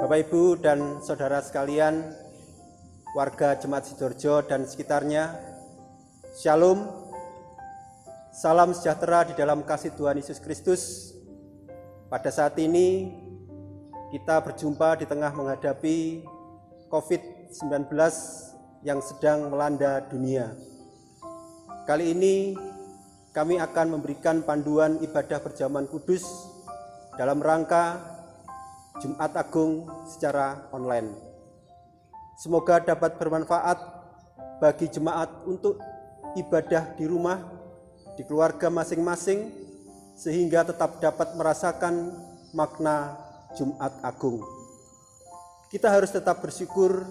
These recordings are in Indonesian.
Bapak, Ibu, dan saudara sekalian, warga Jemaat Sidoarjo dan sekitarnya, Shalom, salam sejahtera di dalam kasih Tuhan Yesus Kristus. Pada saat ini, kita berjumpa di tengah menghadapi COVID-19 yang sedang melanda dunia. Kali ini, kami akan memberikan panduan ibadah berjamaah kudus dalam rangka Jumat Agung secara online. Semoga dapat bermanfaat bagi jemaat untuk ibadah di rumah, di keluarga masing-masing, sehingga tetap dapat merasakan makna Jumat Agung. Kita harus tetap bersyukur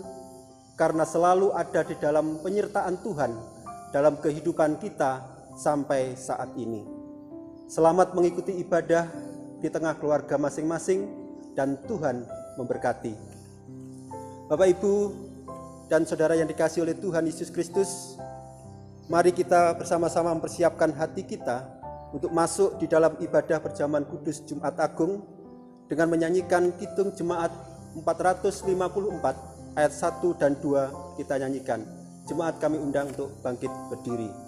karena selalu ada di dalam penyertaan Tuhan dalam kehidupan kita sampai saat ini. Selamat mengikuti ibadah di tengah keluarga masing-masing, dan Tuhan memberkati. Bapak, Ibu, dan saudara yang dikasihi oleh Tuhan Yesus Kristus, mari kita bersama-sama mempersiapkan hati kita untuk masuk di dalam ibadah berjamaah kudus Jumat Agung dengan menyanyikan Kidung Jemaat 454 ayat 1 dan 2 kita nyanyikan. Jemaat kami undang untuk bangkit berdiri.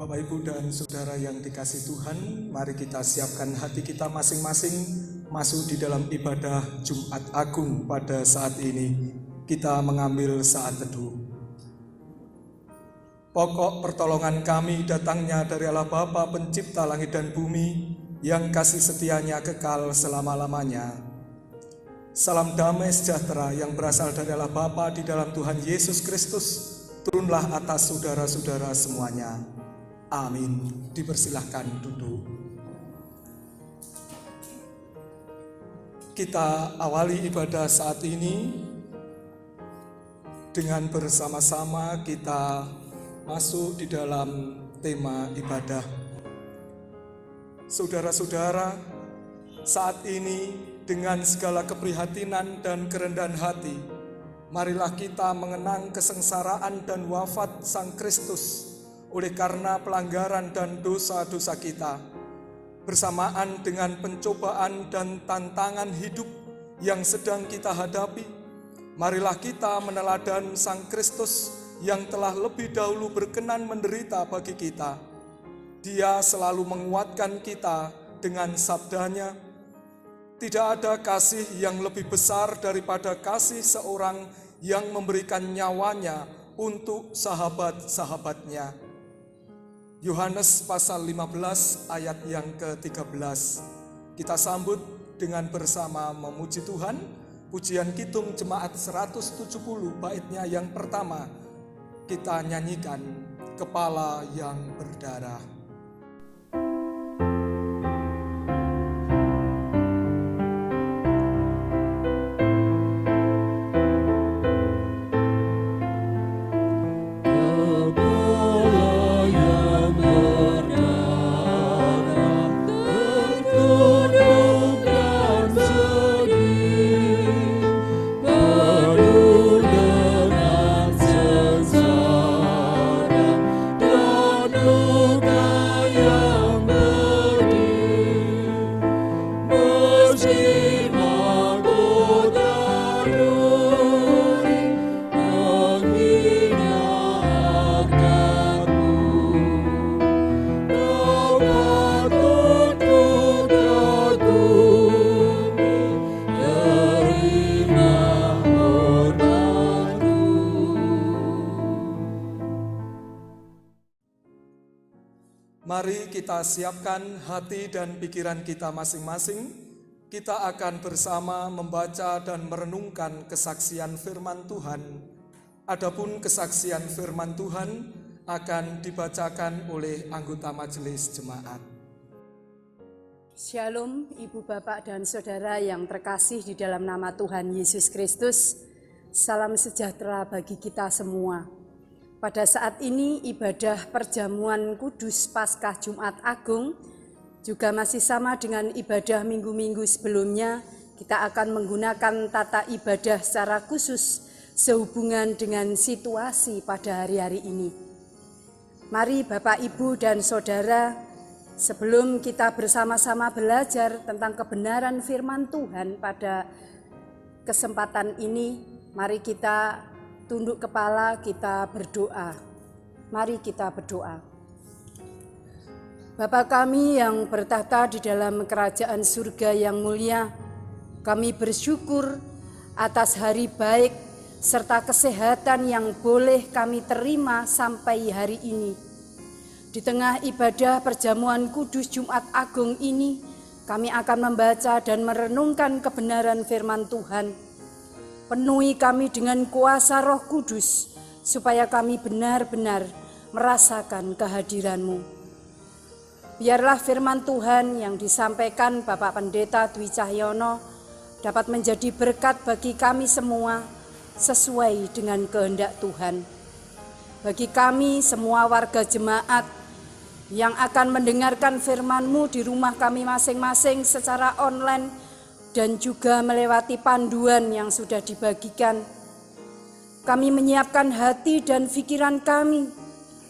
Bapak, Ibu, dan saudara yang dikasihi Tuhan, mari kita siapkan hati kita masing-masing masuk di dalam ibadah Jumat Agung pada saat ini. Kita mengambil saat teduh. Pokok pertolongan kami datangnya dari Allah Bapa pencipta langit dan bumi, yang kasih setianya kekal selama-lamanya. Salam damai sejahtera yang berasal dari Allah Bapa di dalam Tuhan Yesus Kristus, turunlah atas saudara-saudara semuanya. Amin. Dipersilahkan duduk. Kita awali ibadah saat ini dengan bersama-sama kita masuk di dalam tema ibadah. Saudara-saudara, saat ini dengan segala keprihatinan dan kerendahan hati, marilah kita mengenang kesengsaraan dan wafat Sang Kristus oleh karena pelanggaran dan dosa-dosa kita, bersamaan dengan pencobaan dan tantangan hidup yang sedang kita hadapi. Marilah kita meneladan Sang Kristus yang telah lebih dahulu berkenan menderita bagi kita. Dia selalu menguatkan kita dengan sabdanya, "Tidak ada kasih yang lebih besar daripada kasih seorang yang memberikan nyawanya untuk sahabat-sahabatnya." Yohanes pasal 15 ayat yang ke-13. Kita sambut dengan bersama memuji Tuhan, pujian Kidung Jemaat 170 baitnya yang pertama. Kita nyanyikan Kepala yang Berdarah. Mari kita siapkan hati dan pikiran kita masing-masing. Kita akan bersama membaca dan merenungkan kesaksian firman Tuhan. Adapun kesaksian firman Tuhan akan dibacakan oleh anggota majelis jemaat. Shalom Ibu Bapak dan Saudara yang terkasih di dalam nama Tuhan Yesus Kristus. Salam sejahtera bagi kita semua. Pada saat ini ibadah perjamuan kudus Paskah Jumat Agung juga masih sama dengan ibadah minggu-minggu sebelumnya. Kita akan menggunakan tata ibadah secara khusus sehubungan dengan situasi pada hari-hari ini. Mari Bapak, Ibu, dan Saudara, sebelum kita bersama-sama belajar tentang kebenaran firman Tuhan pada kesempatan ini, mari kita tunduk kepala, kita berdoa. Mari kita berdoa. Bapa kami yang bertahta di dalam kerajaan surga yang mulia, kami bersyukur atas hari baik serta kesehatan yang boleh kami terima sampai hari ini. Di tengah ibadah perjamuan kudus Jumat Agung ini, kami akan membaca dan merenungkan kebenaran firman Tuhan. Penuhi kami dengan kuasa Roh Kudus, supaya kami benar-benar merasakan kehadiran-Mu. Biarlah firman Tuhan yang disampaikan Bapak Pendeta Dwi Cahyono dapat menjadi berkat bagi kami semua sesuai dengan kehendak Tuhan. Bagi kami semua warga jemaat yang akan mendengarkan firman-Mu di rumah kami masing-masing secara online dan juga melewati panduan yang sudah dibagikan, kami menyiapkan hati dan pikiran kami,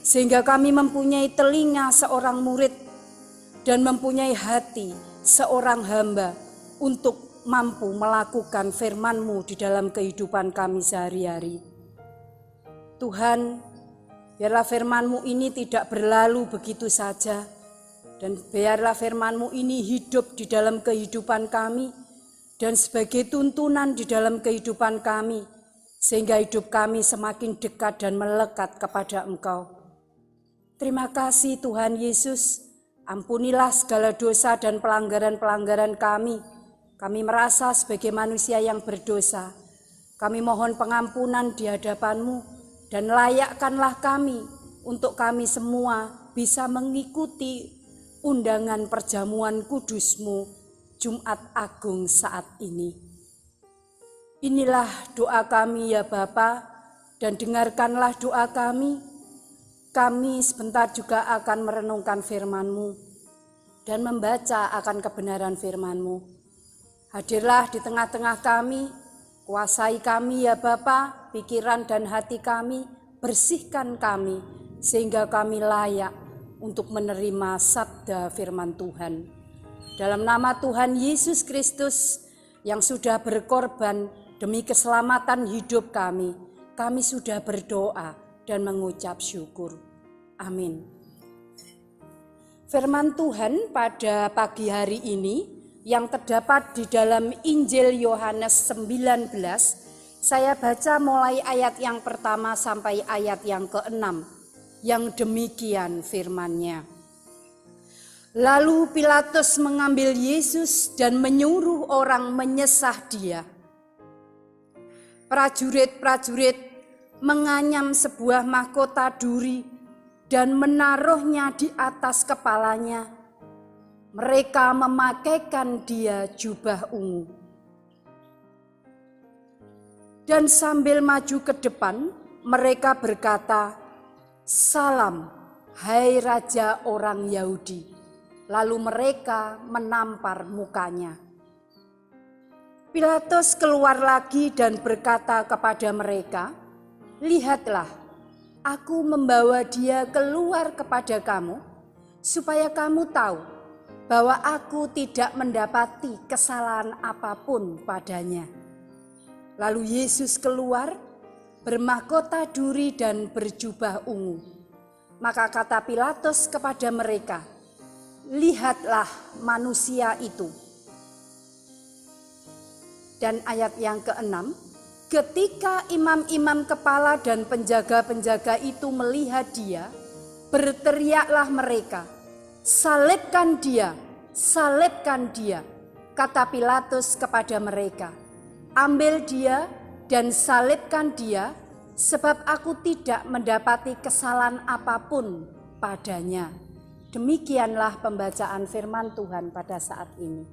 sehingga kami mempunyai telinga seorang murid dan mempunyai hati seorang hamba untuk mampu melakukan firman-Mu di dalam kehidupan kami sehari-hari. Tuhan, biarlah firman-Mu ini tidak berlalu begitu saja, dan biarlah firman-Mu ini hidup di dalam kehidupan kami, dan sebagai tuntunan di dalam kehidupan kami, sehingga hidup kami semakin dekat dan melekat kepada Engkau. Terima kasih Tuhan Yesus, ampunilah segala dosa dan pelanggaran-pelanggaran kami. Kami merasa sebagai manusia yang berdosa. Kami mohon pengampunan di hadapan-Mu, dan layakkanlah kami untuk kami semua bisa mengikuti undangan perjamuan kudus-Mu Jumat Agung saat ini. Inilah doa kami ya Bapa, dan dengarkanlah doa kami. kami sebentar juga akan merenungkan firman-Mu dan membaca akan kebenaran firman-Mu. Hadirlah di tengah-tengah kami, kuasai kami ya Bapa, pikiran dan hati kami, bersihkan kami, sehingga kami layak untuk menerima sabda firman Tuhan. Dalam nama Tuhan Yesus Kristus yang sudah berkorban demi keselamatan hidup kami sudah berdoa dan mengucap syukur. Amin. Firman Tuhan pada pagi hari ini yang terdapat di dalam Injil Yohanes 19, saya baca mulai ayat yang pertama sampai ayat yang ke-6, yang demikian firman-Nya. Lalu Pilatus mengambil Yesus dan menyuruh orang menyesah Dia. Prajurit-prajurit menganyam sebuah mahkota duri dan menaruhnya di atas kepalanya. Mereka memakaikan Dia jubah ungu. Dan sambil maju ke depan, mereka berkata, "Salam, hai Raja orang Yahudi." Lalu mereka menampar mukanya. Pilatus keluar lagi dan berkata kepada mereka, "Lihatlah, aku membawa Dia keluar kepada kamu, supaya kamu tahu bahwa aku tidak mendapati kesalahan apapun padanya." Lalu Yesus keluar, bermahkota duri dan berjubah ungu. Maka kata Pilatus kepada mereka, "Lihatlah manusia itu." Dan ayat yang ke-6, ketika imam-imam kepala dan penjaga-penjaga itu melihat Dia, berteriaklah mereka, "Salibkan Dia, salibkan Dia." Kata Pilatus kepada mereka, "Ambil Dia dan salibkan Dia, sebab aku tidak mendapati kesalahan apapun padanya." Demikianlah pembacaan firman Tuhan pada saat ini.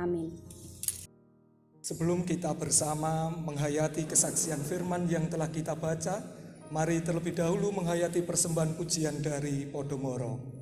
Amin. Sebelum kita bersama menghayati kesaksian firman yang telah kita baca, mari terlebih dahulu menghayati persembahan pujian dari Podomoro.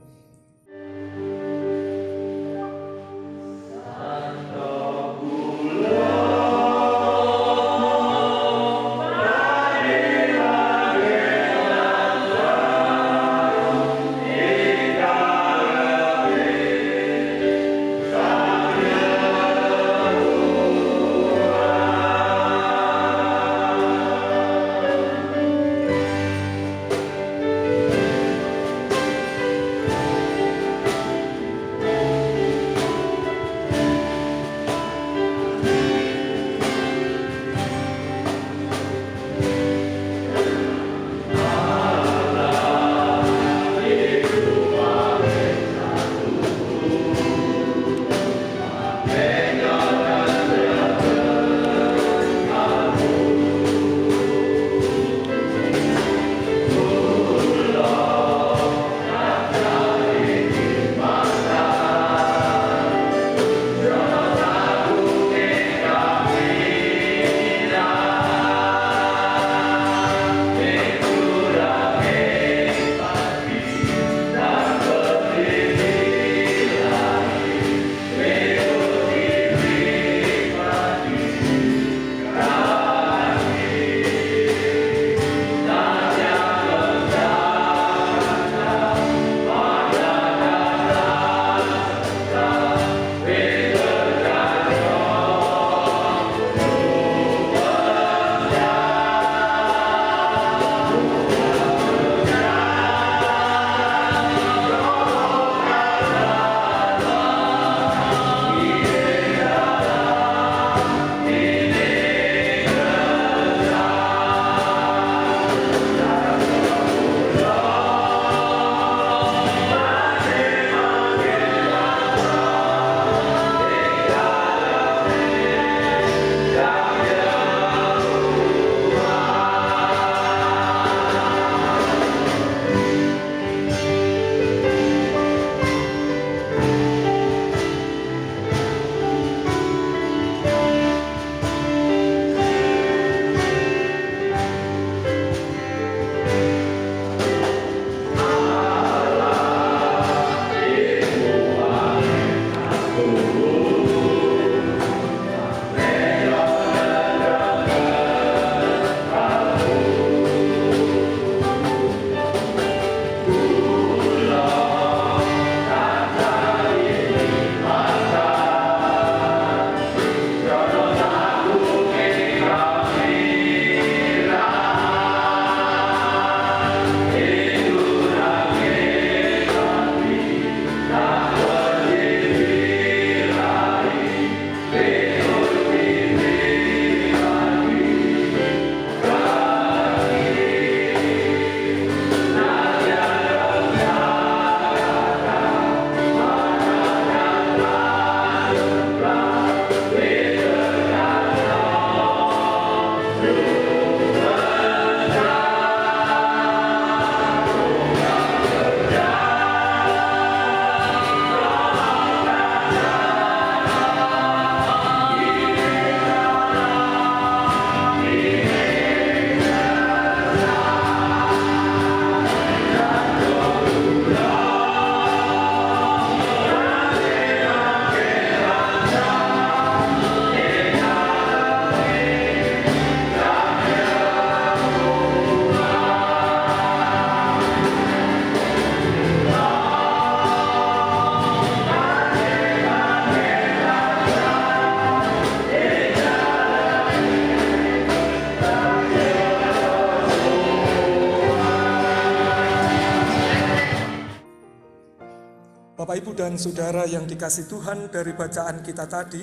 Bapak, Ibu, dan Saudara yang dikasihi Tuhan, dari bacaan kita tadi,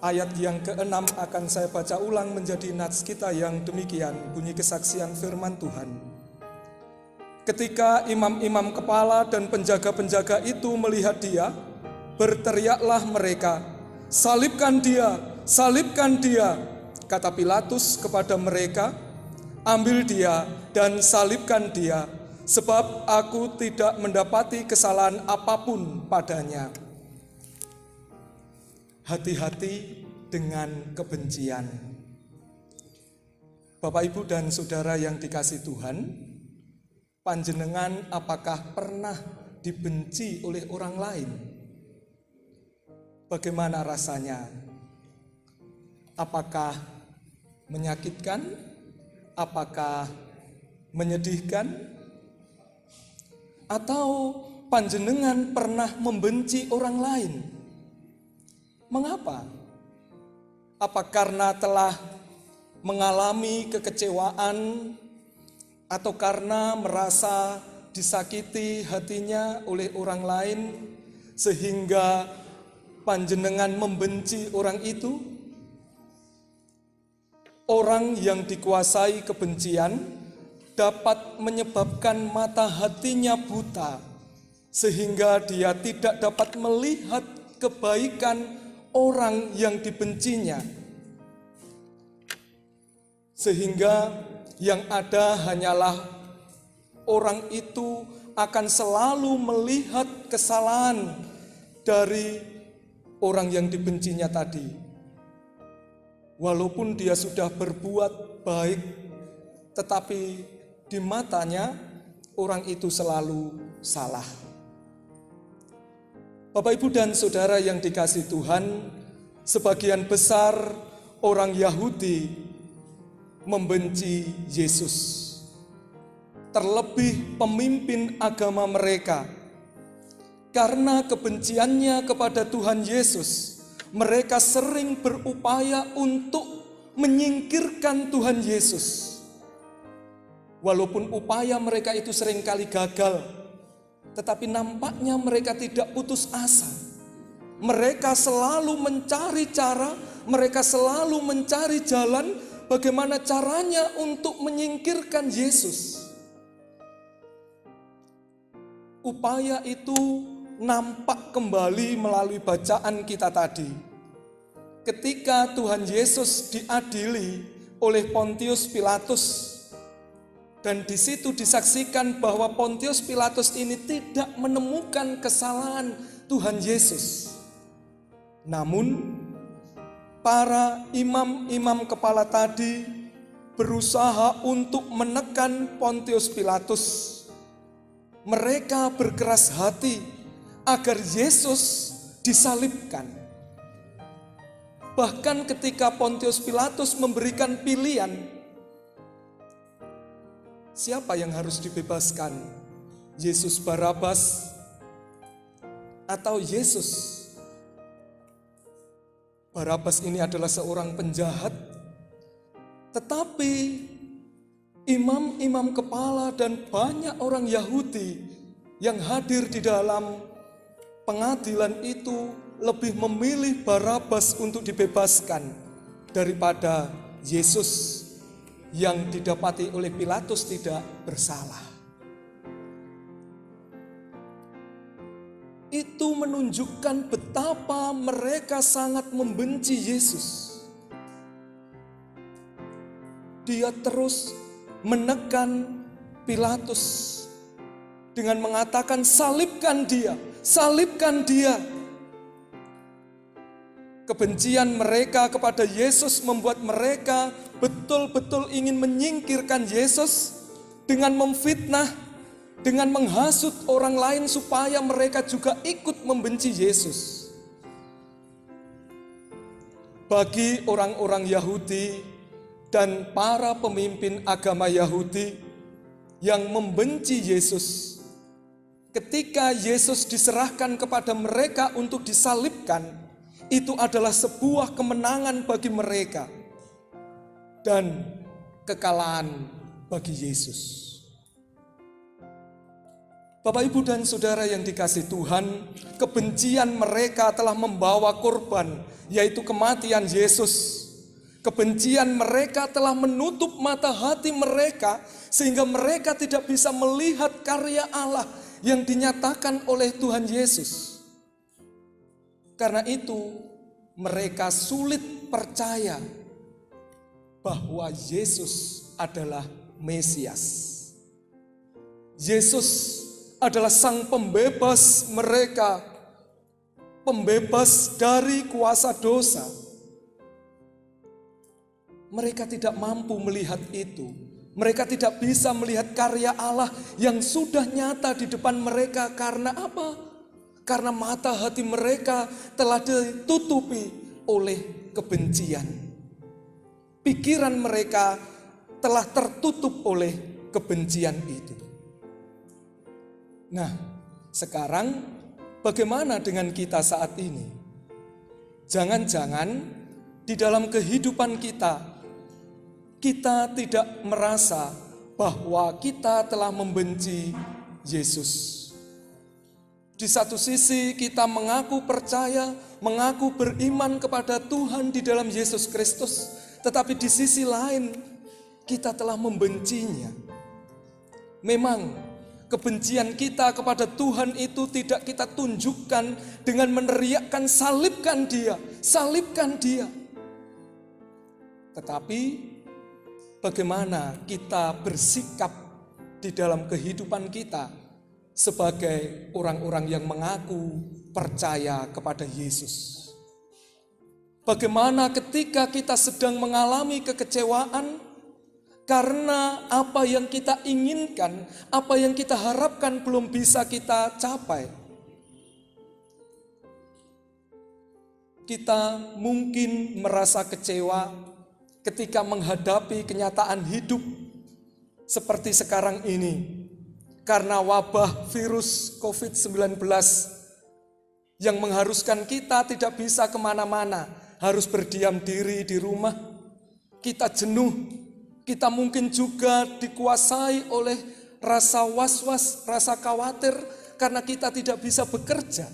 ayat yang ke-6 akan saya baca ulang menjadi nats kita yang demikian, bunyi kesaksian firman Tuhan. Ketika imam-imam kepala dan penjaga-penjaga itu melihat dia, berteriaklah mereka, "Salibkan dia, salibkan dia!" Kata Pilatus kepada mereka, "Ambil dia dan salibkan dia, sebab aku tidak mendapati kesalahan apapun padanya." Hati-hati dengan kebencian. Bapak, Ibu, dan Saudara yang dikasihi Tuhan, panjenengan apakah pernah dibenci oleh orang lain? Bagaimana rasanya? Apakah menyakitkan? Apakah menyedihkan? Atau panjenengan pernah membenci orang lain? Mengapa? Apa karena telah mengalami kekecewaan atau karena merasa disakiti hatinya oleh orang lain sehingga panjenengan membenci orang itu? Orang yang dikuasai kebencian dapat menyebabkan mata hatinya buta sehingga dia tidak dapat melihat kebaikan orang yang dibencinya, sehingga yang ada hanyalah orang itu akan selalu melihat kesalahan dari orang yang dibencinya tadi, walaupun dia sudah berbuat baik, tetapi di matanya orang itu selalu salah. Bapak, Ibu, dan Saudara yang dikasihi Tuhan, sebagian besar orang Yahudi membenci Yesus, terlebih pemimpin agama mereka. Karena kebenciannya kepada Tuhan Yesus, mereka sering berupaya untuk menyingkirkan Tuhan Yesus. Walaupun upaya mereka itu seringkali gagal, tetapi nampaknya mereka tidak putus asa. Mereka selalu mencari cara, mereka selalu mencari jalan bagaimana caranya untuk menyingkirkan Yesus. Upaya itu nampak kembali melalui bacaan kita tadi. Ketika Tuhan Yesus diadili oleh Pontius Pilatus, dan di situ disaksikan bahwa Pontius Pilatus ini tidak menemukan kesalahan Tuhan Yesus. Namun, para imam-imam kepala tadi berusaha untuk menekan Pontius Pilatus. Mereka berkeras hati agar Yesus disalibkan. Bahkan ketika Pontius Pilatus memberikan pilihan, siapa yang harus dibebaskan? Yesus Barabas atau Yesus? Barabas ini adalah seorang penjahat, tetapi imam-imam kepala dan banyak orang Yahudi yang hadir di dalam pengadilan itu lebih memilih Barabas untuk dibebaskan daripada Yesus yang didapati oleh Pilatus tidak bersalah. Itu menunjukkan betapa mereka sangat membenci Yesus. Dia terus menekan Pilatus dengan mengatakan, "Salibkan dia, salibkan dia." Kebencian mereka kepada Yesus membuat mereka betul-betul ingin menyingkirkan Yesus dengan memfitnah, dengan menghasut orang lain supaya mereka juga ikut membenci Yesus. Bagi orang-orang Yahudi dan para pemimpin agama Yahudi yang membenci Yesus, ketika Yesus diserahkan kepada mereka untuk disalibkan, itu adalah sebuah kemenangan bagi mereka dan kekalahan bagi Yesus. Bapak, Ibu, dan Saudara yang dikasihi Tuhan, kebencian mereka telah membawa korban, yaitu kematian Yesus. Kebencian mereka telah menutup mata hati mereka, sehingga mereka tidak bisa melihat karya Allah yang dinyatakan oleh Tuhan Yesus. Karena itu, mereka sulit percaya bahwa Yesus adalah Mesias. Yesus adalah sang pembebas mereka, pembebas dari kuasa dosa. Mereka tidak mampu melihat itu. Mereka tidak bisa melihat karya Allah yang sudah nyata di depan mereka. Karena apa? Karena mata hati mereka telah ditutupi oleh kebencian. Pikiran mereka telah tertutup oleh kebencian itu. Nah, sekarang bagaimana dengan kita saat ini? Jangan-jangan di dalam kehidupan kita tidak merasa bahwa kita telah membenci Yesus. Di satu sisi kita mengaku percaya, mengaku beriman kepada Tuhan di dalam Yesus Kristus, tetapi di sisi lain kita telah membencinya. Memang kebencian kita kepada Tuhan itu tidak kita tunjukkan dengan meneriakkan salibkan dia, salibkan dia. Tetapi bagaimana kita bersikap di dalam kehidupan kita sebagai orang-orang yang mengaku percaya kepada Yesus. Bagaimana ketika kita sedang mengalami kekecewaan karena apa yang kita inginkan, apa yang kita harapkan belum bisa kita capai. Kita mungkin merasa kecewa ketika menghadapi kenyataan hidup seperti sekarang ini. Karena wabah virus COVID-19 yang mengharuskan kita tidak bisa kemana-mana, harus berdiam diri di rumah. Kita jenuh, kita mungkin juga dikuasai oleh rasa was-was, rasa khawatir karena kita tidak bisa bekerja.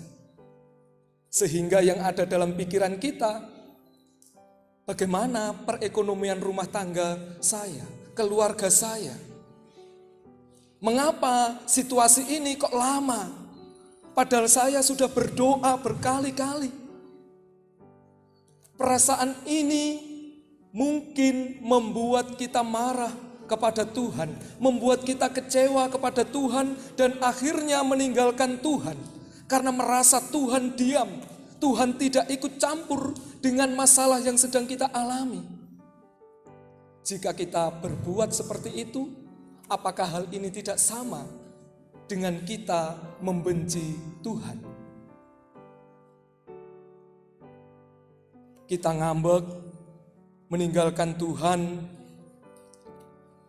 Sehingga yang ada dalam pikiran kita, bagaimana perekonomian rumah tangga saya, keluarga saya? Mengapa situasi ini kok lama? Padahal saya sudah berdoa berkali-kali. Perasaan ini mungkin membuat kita marah kepada Tuhan, membuat kita kecewa kepada Tuhan, dan akhirnya meninggalkan Tuhan karena merasa Tuhan diam, Tuhan tidak ikut campur dengan masalah yang sedang kita alami. Jika kita berbuat seperti itu, apakah hal ini tidak sama dengan kita membenci Tuhan? Kita ngambek, meninggalkan Tuhan,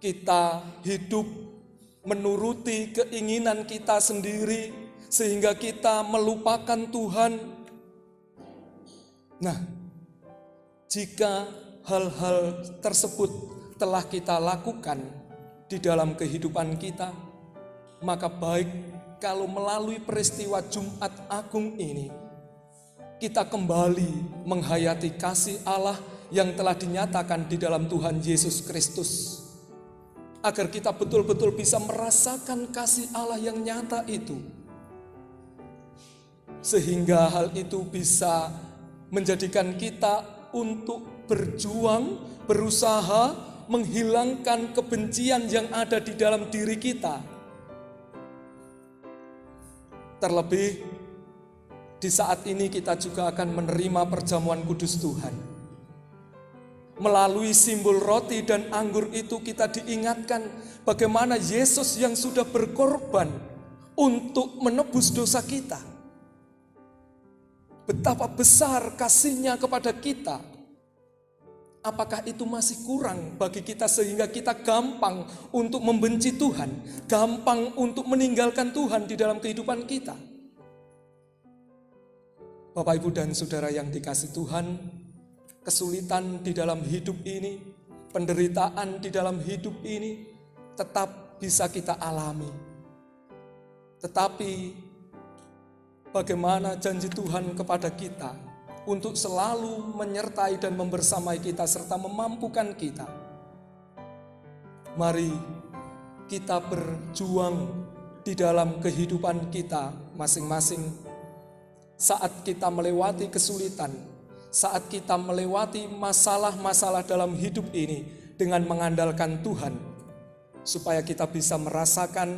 kita hidup menuruti keinginan kita sendiri sehingga kita melupakan Tuhan. Nah, jika hal-hal tersebut telah kita lakukan di dalam kehidupan kita, maka baik kalau melalui peristiwa Jumat Agung ini, kita kembali menghayati kasih Allah yang telah dinyatakan di dalam Tuhan Yesus Kristus. Agar kita betul-betul bisa merasakan kasih Allah yang nyata itu. Sehingga hal itu bisa menjadikan kita untuk berjuang, berusaha menghilangkan kebencian yang ada di dalam diri kita. Terlebih di saat ini kita juga akan menerima perjamuan kudus Tuhan. Melalui simbol roti dan anggur itu kita diingatkan bagaimana Yesus yang sudah berkorban untuk menebus dosa kita. Betapa besar kasih-Nya kepada kita. Apakah itu masih kurang bagi kita sehingga kita gampang untuk membenci Tuhan, gampang untuk meninggalkan Tuhan di dalam kehidupan kita? Bapak, Ibu, dan Saudara yang dikasihi Tuhan, kesulitan di dalam hidup ini, penderitaan di dalam hidup ini tetap bisa kita alami. Tetapi bagaimana janji Tuhan kepada kita untuk selalu menyertai dan membersamai kita serta memampukan kita. Mari kita berjuang di dalam kehidupan kita masing-masing. Saat kita melewati kesulitan, saat kita melewati masalah-masalah dalam hidup ini dengan mengandalkan Tuhan, supaya kita bisa merasakan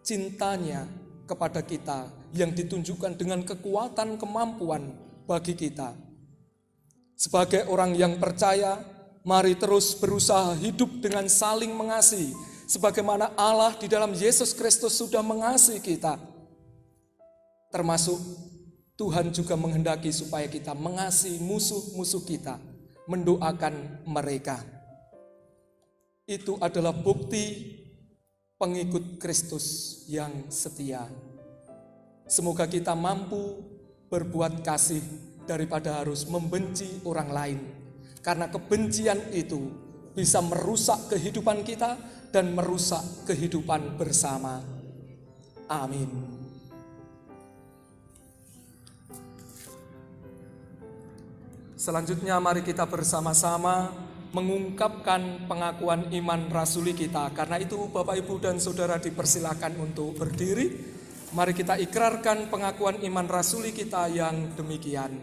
cintanya kepada kita yang ditunjukkan dengan kekuatan kemampuan bagi kita. Sebagai orang yang percaya, mari terus berusaha hidup dengan saling mengasihi, sebagaimana Allah di dalam Yesus Kristus sudah mengasihi kita. Termasuk Tuhan juga menghendaki supaya kita mengasihi musuh-musuh kita, mendoakan mereka. Itu adalah bukti pengikut Kristus yang setia. Semoga kita mampu berbuat kasih daripada harus membenci orang lain. Karena kebencian itu bisa merusak kehidupan kita dan merusak kehidupan bersama. Amin. Selanjutnya mari kita bersama-sama mengungkapkan pengakuan iman rasuli kita. Karena itu Bapak, Ibu, dan Saudara dipersilakan untuk berdiri. Mari kita ikrarkan pengakuan iman rasuli kita yang demikian.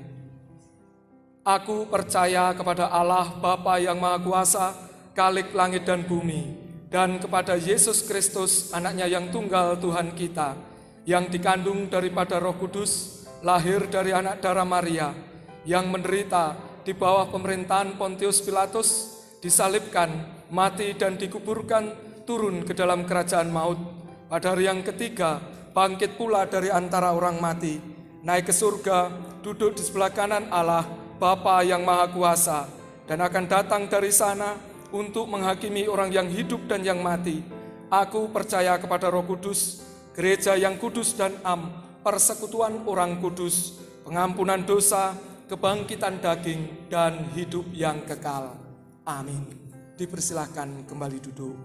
Aku percaya kepada Allah Bapa yang Maha Kuasa, Khalik langit dan bumi, dan kepada Yesus Kristus, anaknya yang tunggal Tuhan kita, yang dikandung daripada Roh Kudus, lahir dari anak darah Maria, yang menderita di bawah pemerintahan Pontius Pilatus, disalibkan, mati dan dikuburkan, turun ke dalam kerajaan maut. Pada hari yang ketiga, bangkit pula dari antara orang mati, naik ke surga, duduk di sebelah kanan Allah, Bapa yang Maha Kuasa, dan akan datang dari sana untuk menghakimi orang yang hidup dan yang mati. Aku percaya kepada Roh Kudus, gereja yang kudus dan am, persekutuan orang kudus, pengampunan dosa, kebangkitan daging, dan hidup yang kekal. Amin. Dipersilahkan kembali duduk.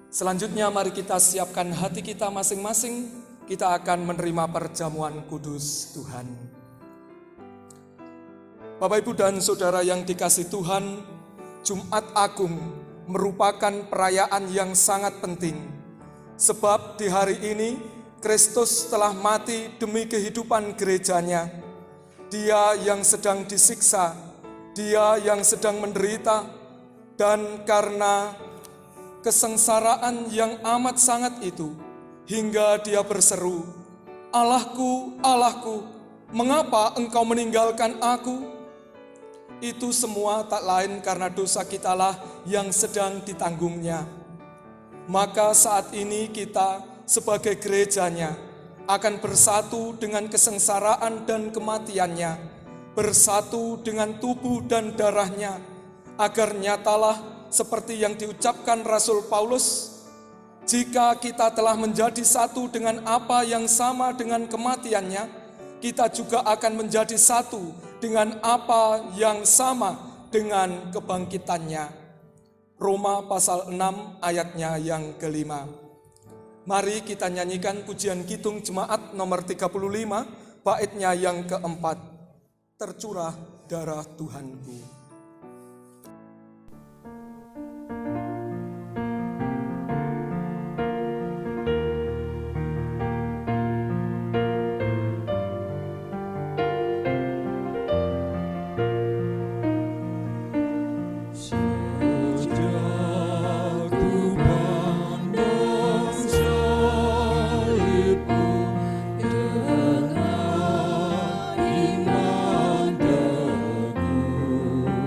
Selanjutnya mari kita siapkan hati kita masing-masing. Kita akan menerima perjamuan kudus Tuhan. Bapak, Ibu, dan Saudara yang dikasihi Tuhan, Jumat Agung merupakan perayaan yang sangat penting. Sebab di hari ini Kristus telah mati demi kehidupan gerejanya. Dia yang sedang disiksa, Dia yang sedang menderita, dan karena kesengsaraan yang amat sangat itu, hingga Dia berseru, "Allahku, Allahku, mengapa Engkau meninggalkan aku?" Itu semua tak lain karena dosa kitalah yang sedang ditanggungnya. Maka saat ini kita sebagai gerejanya akan bersatu dengan kesengsaraan dan kematiannya, bersatu dengan tubuh dan darahnya, agar nyatalah seperti yang diucapkan Rasul Paulus, jika kita telah menjadi satu dengan apa yang sama dengan kematiannya, kita juga akan menjadi satu dengan apa yang sama dengan kebangkitannya. Roma pasal 6 ayatnya yang kelima. Mari kita nyanyikan pujian Kidung Jemaat nomor 35, baitnya yang keempat. Tercurah darah Tuhanku. Iman teguh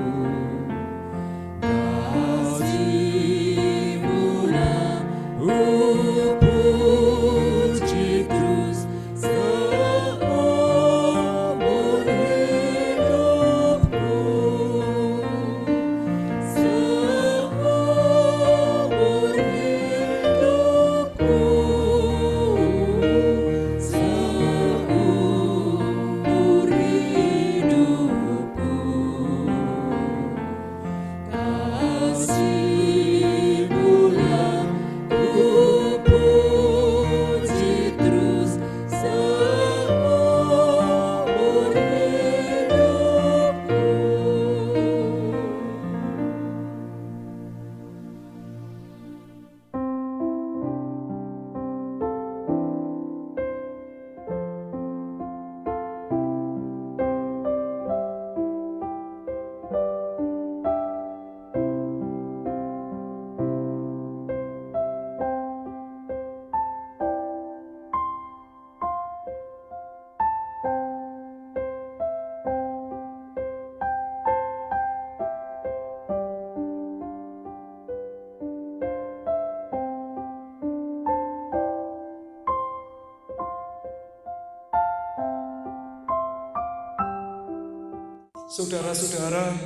Saudara-saudara,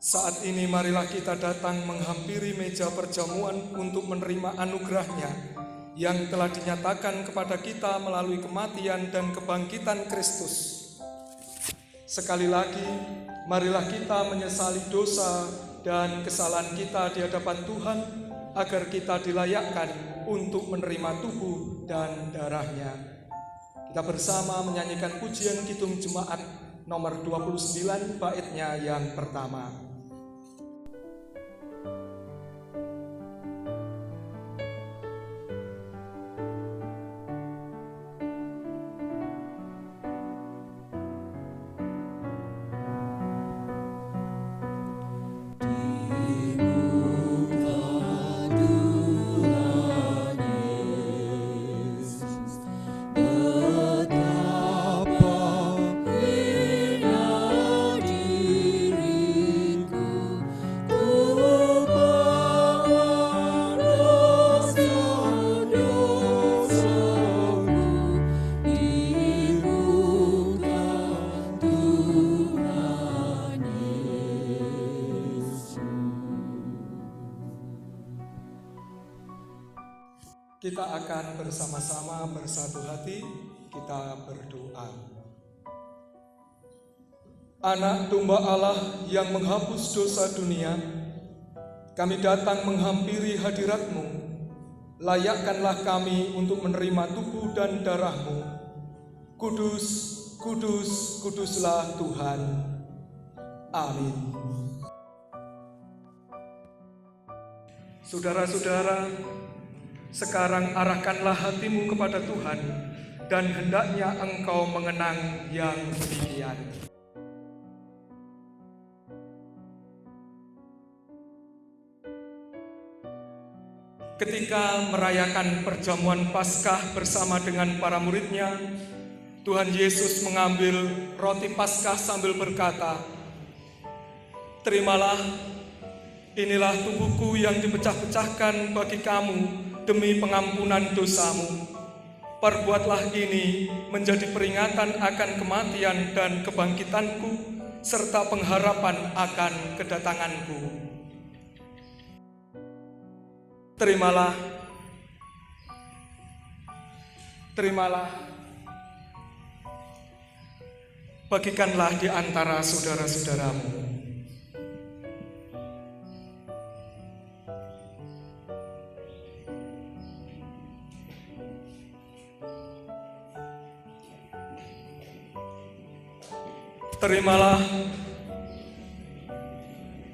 saat ini marilah kita datang menghampiri meja perjamuan untuk menerima anugerah-Nya yang telah dinyatakan kepada kita melalui kematian dan kebangkitan Kristus. Sekali lagi, marilah kita menyesali dosa dan kesalahan kita di hadapan Tuhan, agar kita dilayakkan untuk menerima tubuh dan darah-Nya. Kita bersama menyanyikan pujian Kidung Jemaat nomor 29 baitnya yang pertama. Kita akan bersama-sama bersatu hati, kita berdoa. Anak domba Allah yang menghapus dosa dunia, kami datang menghampiri hadirat-Mu. Layakkanlah kami untuk menerima tubuh dan darah-Mu. Kudus, kudus, kuduslah Tuhan. Amin. Saudara-saudara, sekarang arahkanlah hatimu kepada Tuhan, dan hendaknya engkau mengenang yang demikian. Ketika merayakan perjamuan Paskah bersama dengan para murid-Nya, Tuhan Yesus mengambil roti Paskah sambil berkata, "Terimalah, inilah tubuhku yang dipecah-pecahkan bagi kamu demi pengampunan dosamu. Perbuatlah ini menjadi peringatan akan kematian dan kebangkitanku, serta pengharapan akan kedatanganku." Terimalah, terimalah, bagikanlah di antara saudara-saudaramu. Terimalah,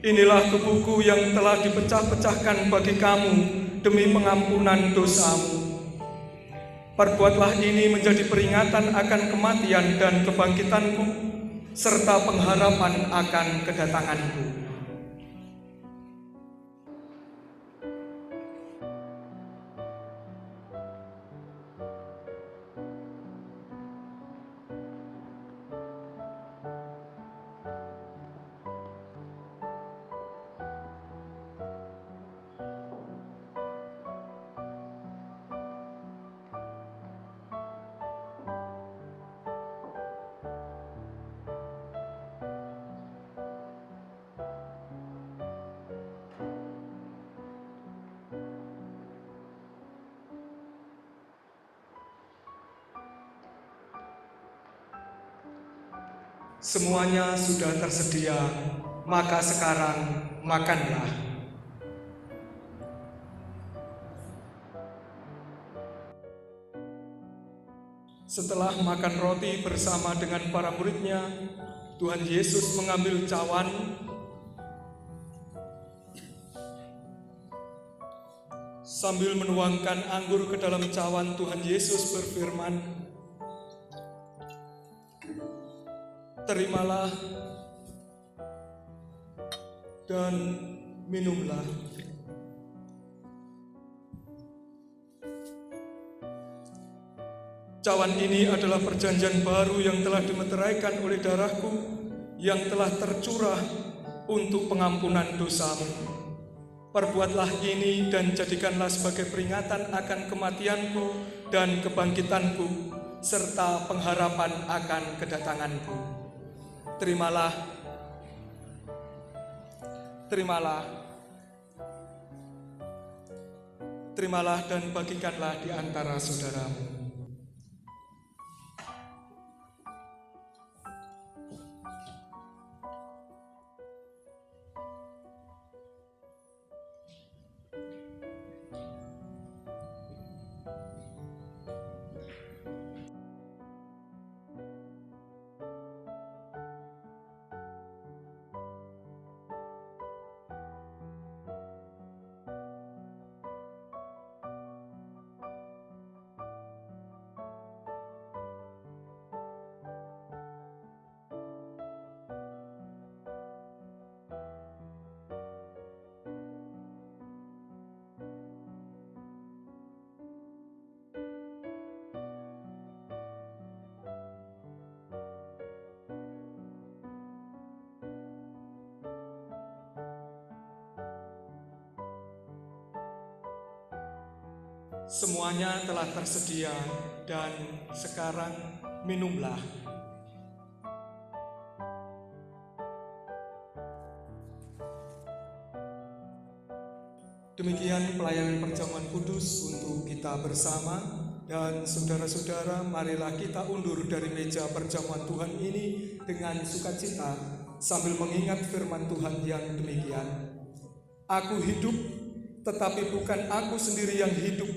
inilah tubuhku yang telah dipecah-pecahkan bagi kamu demi pengampunan dosamu. Perbuatlah ini menjadi peringatan akan kematian dan kebangkitanku, serta pengharapan akan kedatanganku. Semuanya sudah tersedia, maka sekarang makanlah. Setelah makan roti bersama dengan para murid-Nya, Tuhan Yesus mengambil cawan, sambil menuangkan anggur ke dalam cawan. Tuhan Yesus berfirman, "Terimalah dan minumlah. Cawan ini adalah perjanjian baru yang telah dimeteraikan oleh darahku, yang telah tercurah untuk pengampunan dosamu. Perbuatlah ini dan jadikanlah sebagai peringatan akan kematianku dan kebangkitanku, serta pengharapan akan kedatanganku. Terimalah Terimalah dan bagikanlah di antara saudaramu. Semuanya telah tersedia dan sekarang minumlah. Demikian pelayanan perjamuan kudus untuk kita bersama, dan saudara-saudara, marilah kita undur dari meja perjamuan Tuhan ini dengan sukacita sambil mengingat firman Tuhan yang demikian. Aku hidup, tetapi bukan aku sendiri yang hidup,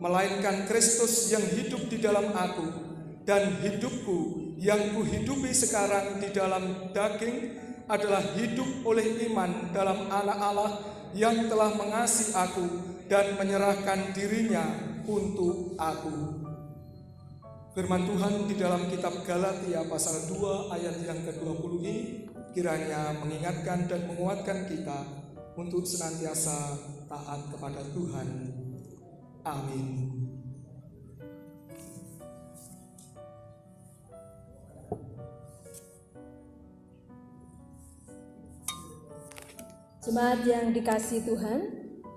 melainkan Kristus yang hidup di dalam aku, dan hidupku yang kuhidupi sekarang di dalam daging adalah hidup oleh iman dalam Anak Allah yang telah mengasihi aku dan menyerahkan dirinya untuk aku. Firman Tuhan di dalam kitab Galatia pasal 2 ayat yang ke-20 ini kiranya mengingatkan dan menguatkan kita untuk senantiasa taat kepada Tuhan. Amin. Jemaat yang dikasihi Tuhan,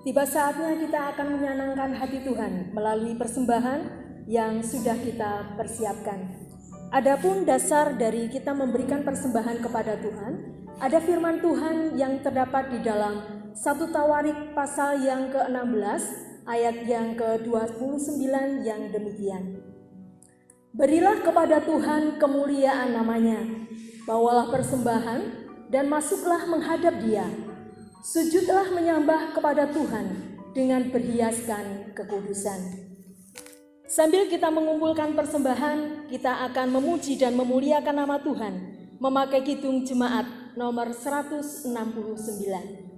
tiba saatnya kita akan menyenangkan hati Tuhan melalui persembahan yang sudah kita persiapkan. Adapun dasar dari kita memberikan persembahan kepada Tuhan, ada firman Tuhan yang terdapat di dalam 1 Tawarik pasal yang ke-16 ayat yang ke-29 yang demikian. Berilah kepada Tuhan kemuliaan namanya, bawalah persembahan dan masuklah menghadap Dia. Sujudlah menyembah kepada Tuhan dengan berhiaskan kekudusan. Sambil kita mengumpulkan persembahan, kita akan memuji dan memuliakan nama Tuhan memakai kidung jemaat nomor 169.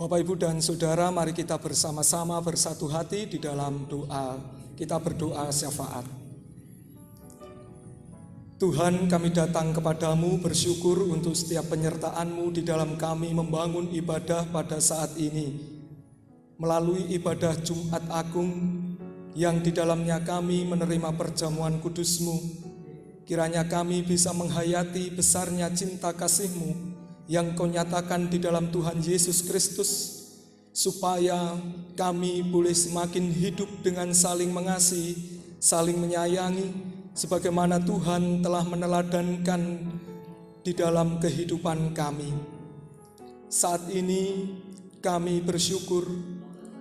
Bapak, Ibu, dan Saudara, mari kita bersama-sama bersatu hati di dalam doa. Kita berdoa syafaat. Tuhan, kami datang kepadamu bersyukur untuk setiap penyertaan-Mu di dalam kami membangun ibadah pada saat ini. Melalui ibadah Jumat Agung yang di dalamnya kami menerima perjamuan kudus-Mu. Kiranya kami bisa menghayati besarnya cinta kasih-Mu yang Kau nyatakan di dalam Tuhan Yesus Kristus, supaya kami boleh semakin hidup dengan saling mengasihi, saling menyayangi, sebagaimana Tuhan telah meneladankan di dalam kehidupan kami. Saat ini kami bersyukur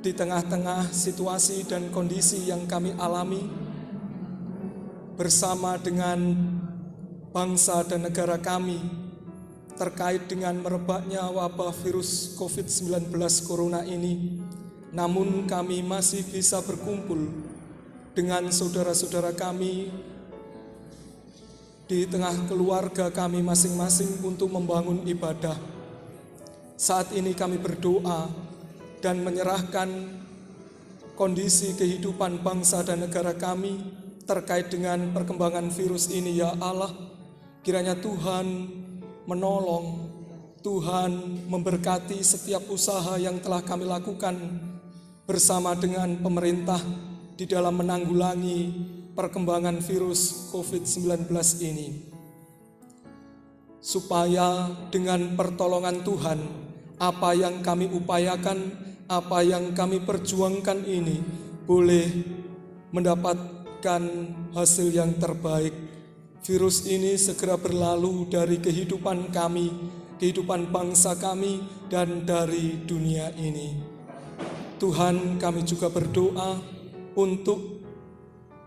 di tengah-tengah situasi dan kondisi yang kami alami bersama dengan bangsa dan negara kami terkait dengan merebaknya wabah virus COVID-19 Corona ini. Namun kami masih bisa berkumpul dengan saudara-saudara kami di tengah keluarga kami masing-masing untuk membangun ibadah. Saat ini kami berdoa dan menyerahkan kondisi kehidupan bangsa dan negara kami terkait dengan perkembangan virus ini, ya Allah. Kiranya Tuhan menolong, Tuhan memberkati setiap usaha yang telah kami lakukan bersama dengan pemerintah di dalam menanggulangi perkembangan virus COVID-19 ini. Supaya dengan pertolongan Tuhan, apa yang kami upayakan, apa yang kami perjuangkan ini boleh mendapatkan hasil yang terbaik. Virus ini segera berlalu dari kehidupan kami, kehidupan bangsa kami, dan dari dunia ini. Tuhan, kami juga berdoa untuk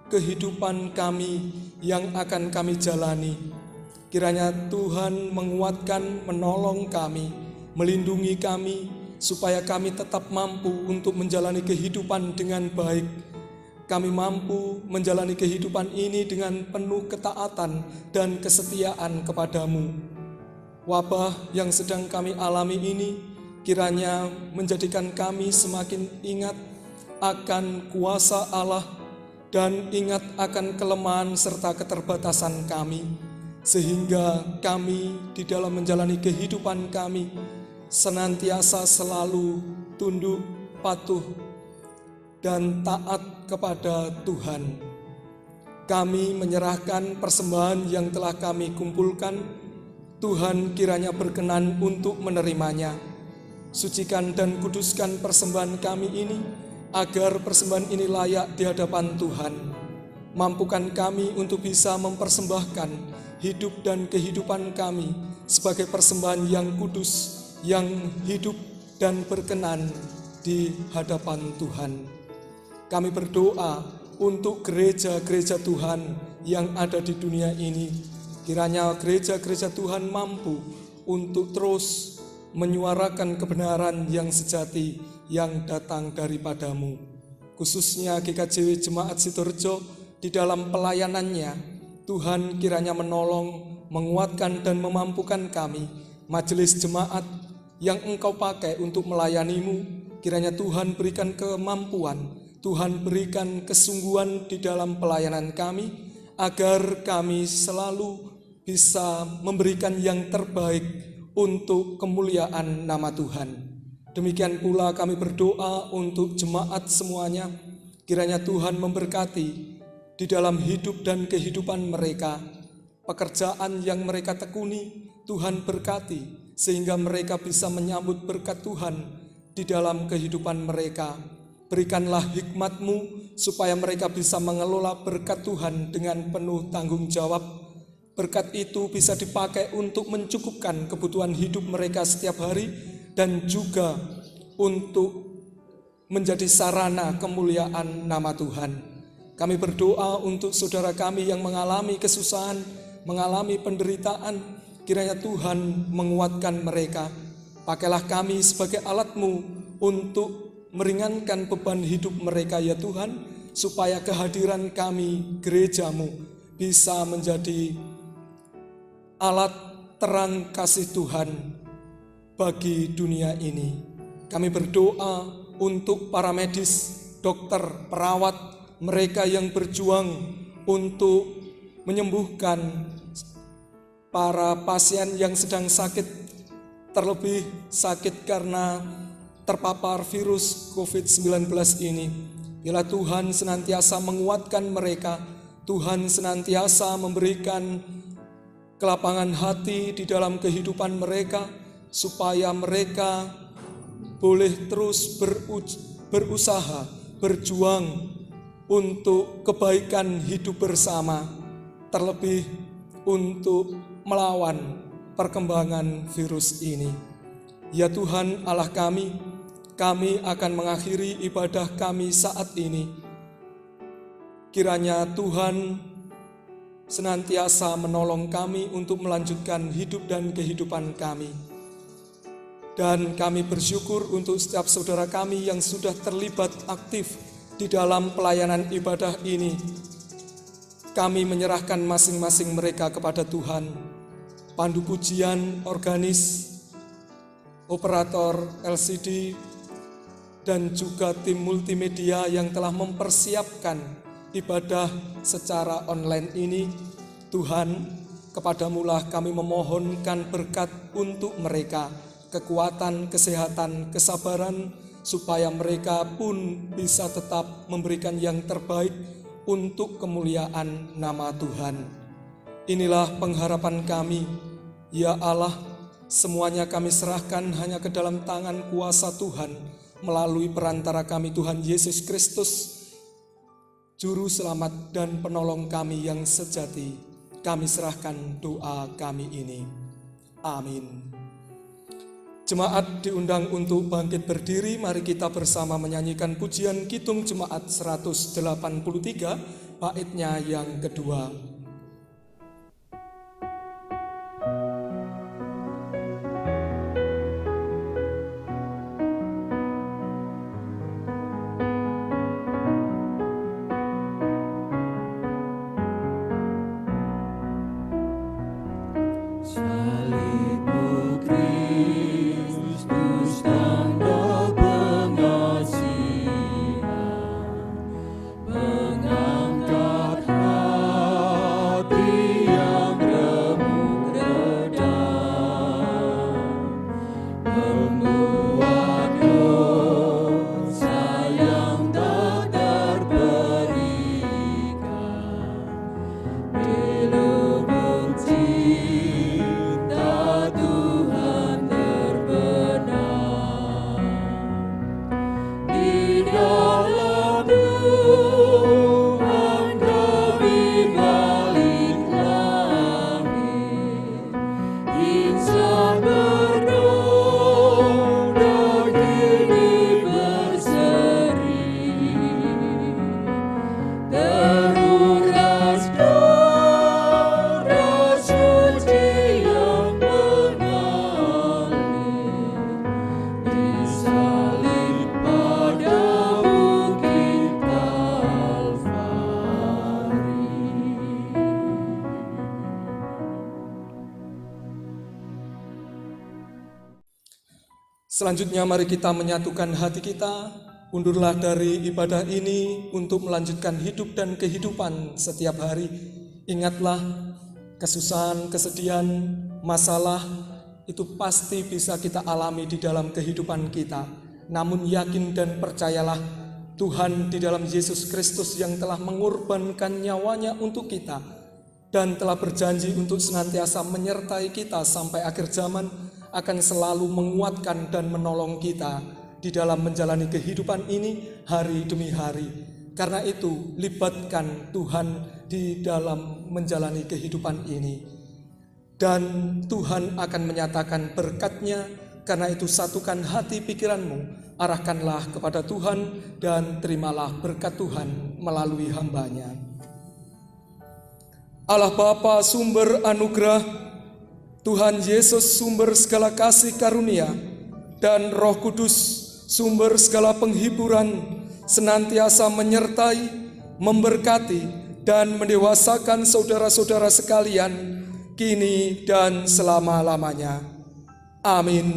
kehidupan kami yang akan kami jalani. Kiranya Tuhan menguatkan, menolong kami, melindungi kami, supaya kami tetap mampu untuk menjalani kehidupan dengan baik. Kami mampu menjalani kehidupan ini dengan penuh ketaatan dan kesetiaan kepadamu. Wabah yang sedang kami alami ini kiranya menjadikan kami semakin ingat akan kuasa Allah dan ingat akan kelemahan serta keterbatasan kami, sehingga kami di dalam menjalani kehidupan kami senantiasa selalu tunduk, patuh, dan taat kepada Tuhan. Kami menyerahkan persembahan yang telah kami kumpulkan. Tuhan kiranya berkenan untuk menerimanya. Sucikan dan kuduskan persembahan kami ini, agar persembahan ini layak di hadapan Tuhan. Mampukan kami untuk bisa mempersembahkan hidup dan kehidupan kami sebagai persembahan yang kudus, yang hidup dan berkenan di hadapan Tuhan. Kami berdoa untuk gereja-gereja Tuhan yang ada di dunia ini. Kiranya gereja-gereja Tuhan mampu untuk terus menyuarakan kebenaran yang sejati yang datang daripadamu. Khususnya GKJW Jemaat Sidoarjo di dalam pelayanannya, Tuhan kiranya menolong, menguatkan dan memampukan kami, majelis jemaat yang Engkau pakai untuk melayanimu. Kiranya Tuhan berikan kemampuan, Tuhan berikan kesungguhan di dalam pelayanan kami, agar kami selalu bisa memberikan yang terbaik untuk kemuliaan nama Tuhan. Demikian pula kami berdoa untuk jemaat semuanya, kiranya Tuhan memberkati di dalam hidup dan kehidupan mereka. Pekerjaan yang mereka tekuni, Tuhan berkati, sehingga mereka bisa menyambut berkat Tuhan di dalam kehidupan mereka. Berikanlah hikmat-Mu supaya mereka bisa mengelola berkat Tuhan dengan penuh tanggung jawab. Berkat itu bisa dipakai untuk mencukupkan kebutuhan hidup mereka setiap hari dan juga untuk menjadi sarana kemuliaan nama Tuhan. Kami berdoa untuk saudara kami yang mengalami kesusahan, mengalami penderitaan. Kiranya Tuhan menguatkan mereka. Pakailah kami sebagai alat-Mu untuk meringankan beban hidup mereka, ya Tuhan, supaya kehadiran kami, gereja-Mu, bisa menjadi alat terang kasih Tuhan bagi dunia ini. Kami berdoa untuk para medis, dokter, perawat, mereka yang berjuang untuk menyembuhkan para pasien yang sedang sakit, terlebih sakit karena terpapar virus COVID-19 ini. Bila Tuhan senantiasa menguatkan mereka, Tuhan senantiasa memberikan kelapangan hati di dalam kehidupan mereka, supaya mereka boleh terus berusaha, berjuang untuk kebaikan hidup bersama, terlebih untuk melawan perkembangan virus ini. Ya Tuhan Allah kami akan mengakhiri ibadah kami saat ini. Kiranya Tuhan senantiasa menolong kami untuk melanjutkan hidup dan kehidupan kami. Dan kami bersyukur untuk setiap saudara kami yang sudah terlibat aktif di dalam pelayanan ibadah ini. Kami menyerahkan masing-masing mereka kepada Tuhan. Pandu pujian, organis, operator LCD, dan juga tim multimedia yang telah mempersiapkan ibadah secara online ini. Tuhan, kepadamulah kami memohonkan berkat untuk mereka, kekuatan, kesehatan, kesabaran, supaya mereka pun bisa tetap memberikan yang terbaik untuk kemuliaan nama Tuhan. Inilah pengharapan kami, ya Allah, semuanya kami serahkan hanya ke dalam tangan kuasa Tuhan, melalui perantara kami Tuhan Yesus Kristus, Juru Selamat dan Penolong kami yang sejati. Kami serahkan doa kami ini. Amin. Jemaat diundang untuk bangkit berdiri. Mari kita bersama menyanyikan pujian Kidung Jemaat 183, baitnya yang kedua. Selanjutnya mari kita menyatukan hati kita, undurlah dari ibadah ini untuk melanjutkan hidup dan kehidupan setiap hari. Ingatlah, kesusahan, kesedihan, masalah itu pasti bisa kita alami di dalam kehidupan kita. Namun yakin dan percayalah, Tuhan di dalam Yesus Kristus yang telah mengorbankan nyawanya untuk kita dan telah berjanji untuk senantiasa menyertai kita sampai akhir zaman, akan selalu menguatkan dan menolong kita di dalam menjalani kehidupan ini hari demi hari. Karena itu, libatkan Tuhan di dalam menjalani kehidupan ini. Dan Tuhan akan menyatakan berkat-Nya. Karena itu, satukan hati pikiranmu, arahkanlah kepada Tuhan dan terimalah berkat Tuhan melalui hamba-Nya. Allah Bapa sumber anugerah, Tuhan Yesus sumber segala kasih karunia, dan Roh Kudus sumber segala penghiburan, senantiasa menyertai, memberkati, dan mendewasakan saudara-saudara sekalian, kini dan selama-lamanya. Amin.